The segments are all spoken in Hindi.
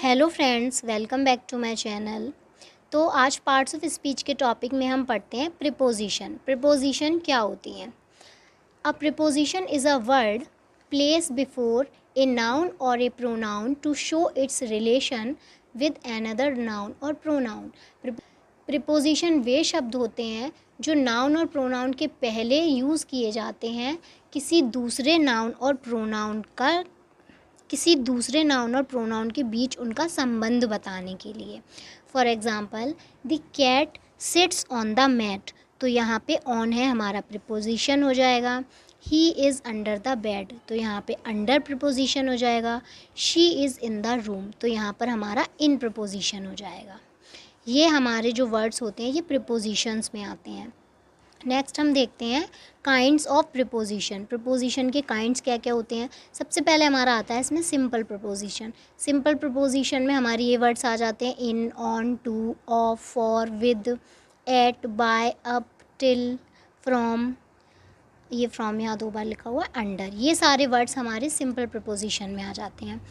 Hello friends, welcome back to my channel. तो आज पार्ट्स ऑफ स्पीच के टॉपिक में हम पढ़ते हैं प्रीपोजिशन। प्रीपोजिशन क्या होती हैं? A preposition is a word place before a noun और a pronoun to show its relation with another noun और प्रोनाउन। प्रीपोजिशन वे शब्द होते हैं जो नाउन और प्रोनाउन के पहले यूज़ किए जाते हैं किसी दूसरे नाउन और प्रोनाउन के बीच उनका संबंध बताने के लिए। For example, the cat sits on the mat, तो यहाँ पे ऑन है हमारा प्रीपोजिशन हो जाएगा। He is under the bed, तो यहाँ पे अंडर प्रीपोजिशन हो जाएगा। She is in the room, तो यहाँ पर हमारा इन प्रीपोजिशन हो जाएगा। ये हमारे जो वर्ड्स होते हैं ये प्रीपोजिशंस में आते हैं। नेक्स्ट हम देखते हैं काइंड्स ऑफ प्रीपोजिशन। प्रीपोजिशन के काइंड्स क्या क्या होते हैं। सबसे पहले हमारा आता है इसमें सिंपल प्रीपोजिशन। सिंपल प्रीपोजिशन में हमारे ये वर्ड्स आ जाते हैं in, on, to, of, for, with, at, by, up, till, from. ये फ्रॉम यहाँ 2 बार लिखा हुआ है, अंडर। ये सारे वर्ड्स हमारे सिंपल प्रीपोजिशन में आ जाते हैं।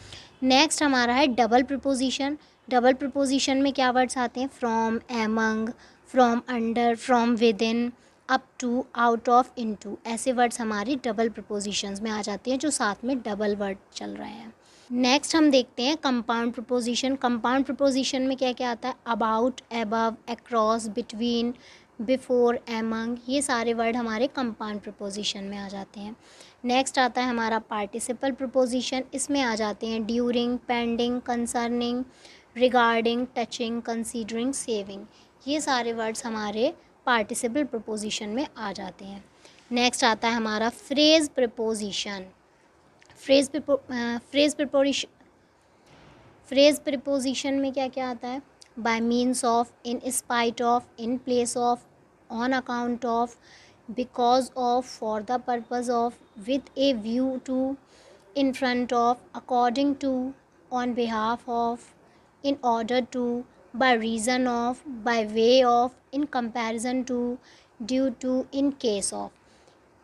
नेक्स्ट हमारा है डबल प्रीपोजिशन। डबल प्रीपोजिशन में क्या वर्ड्स आते हैं? From, among, from under, from within, up to, out of, into. ऐसे वर्ड्स हमारे डबल प्रीपोजिशंस में आ जाते हैं जो साथ में डबल वर्ड चल रहे हैं। नेक्स्ट हम देखते हैं कंपाउंड प्रीपोजिशन। कंपाउंड प्रीपोजिशन में क्या क्या आता है? About, above, across, between, before, among. ये सारे वर्ड हमारे कंपाउंड प्रीपोजिशन में आ जाते हैं। नेक्स्ट आता है हमारा पार्टिसिपल प्रीपोजिशन। इसमें आ जाते हैं during, pending, concerning, regarding, touching, considering, saving. ये सारे वर्ड्स हमारे पार्टिसिपल प्रीपोजिशन में आ जाते हैं। नेक्स्ट आता है हमारा फ्रेज प्रीपोजिशन। फ्रेज प्रीपोजिशन में क्या क्या आता है? By means of, in spite of, in place of, on account of, because of, for the purpose of, with a view to, in front of, according to, on behalf of, in order to, by reason of, by way of, in comparison to, due to, in case of।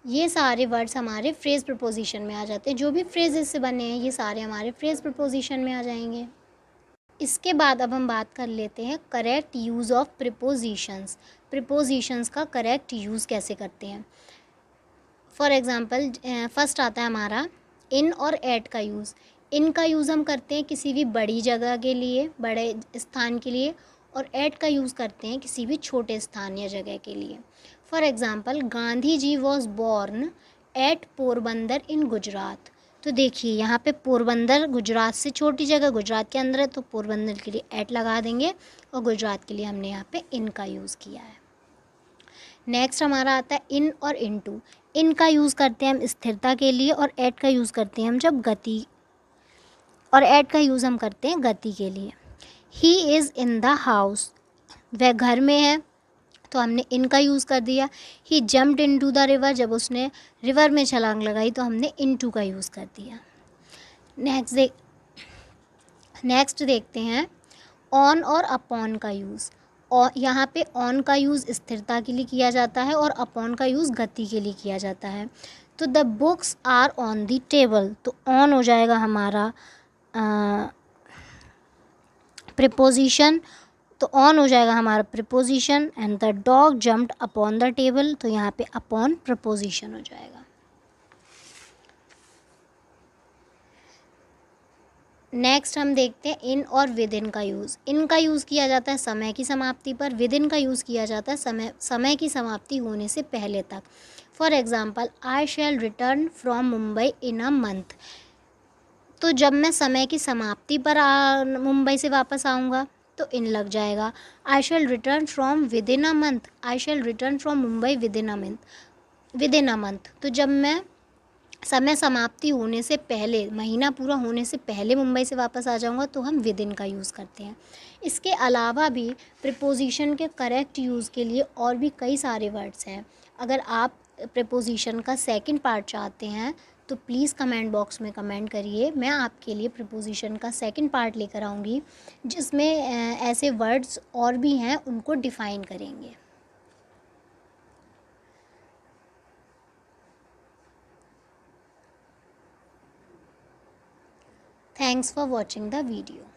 ये सारे वर्ड्स हमारे फ्रेज प्रीपोजिशन में आ जाते हैं। जो भी फ्रेजेस से बने हैं ये सारे हमारे फ्रेज प्रीपोजिशन में आ जाएंगे। इसके बाद अब हम बात कर लेते हैं correct use of prepositions. Prepositions का करेक्ट यूज़ कैसे करते हैं। फॉर एग्ज़ाम्पल, फर्स्ट आता है हमारा इन और एट का यूज़। इन का यूज़ हम करते हैं किसी भी बड़ी जगह के लिए, बड़े स्थान के लिए, और एट का यूज़ करते हैं किसी भी छोटे स्थान या जगह के लिए। For example, Gandhi ji was born at Porbandar in Gujarat. तो देखिए यहाँ पे पोरबंदर गुजरात से छोटी जगह, गुजरात के अंदर है, तो पोरबंदर के लिए एट लगा देंगे और गुजरात के लिए हमने यहाँ पे इन का यूज़ किया है। नेक्स्ट हमारा आता है इन और इनटू। इन का यूज़ करते हैं हम स्थिरता के लिए और एट का यूज़ करते हैं हम जब गति, और एट का यूज़ हम करते हैं गति के लिए। He is in the house, वह घर में है, तो हमने इन का यूज़ कर दिया। ही जम्प्ड इनटू द रिवर, जब उसने रिवर में छलांग लगाई तो हमने इनटू का यूज़ कर दिया। नेक्स्ट देखते हैं ऑन और अपॉन का यूज़। और यहाँ पे ऑन का यूज़ स्थिरता के लिए किया जाता है और अपॉन का यूज़ गति के लिए किया जाता है। तो the books are on the table, तो ऑन हो जाएगा हमारा प्रीपोजिशन, तो ऑन हो जाएगा हमारा preposition. And the dog jumped upon the table, तो यहाँ पे अपॉन प्रीपोजिशन हो जाएगा। नेक्स्ट हम देखते हैं इन और विद इन का यूज़। इन का यूज़ किया जाता है समय की समाप्ति पर, विद इन का यूज़ किया जाता है समय की समाप्ति होने से पहले तक। For example, I shall return from Mumbai in a month, तो जब मैं समय की समाप्ति पर मुंबई से वापस आऊँगा तो इन लग जाएगा। I shall return from within a month, I shall return from Mumbai within a month, तो जब मैं समय समाप्ति होने से पहले, महीना पूरा होने से पहले मुंबई से वापस आ जाऊंगा तो हम विद इन का यूज़ करते हैं। इसके अलावा भी प्रीपोजिशन के करेक्ट यूज़ के लिए और भी कई सारे वर्ड्स हैं। अगर आप प्रीपोजिशन का सेकंड पार्ट चाहते हैं तो प्लीज़ कमेंट बॉक्स में कमेंट करिए, मैं आपके लिए प्रीपोजिशन का सेकंड पार्ट लेकर आऊँगी जिसमें ऐसे वर्ड्स और भी हैं उनको डिफ़ाइन करेंगे। Thanks for watching the video.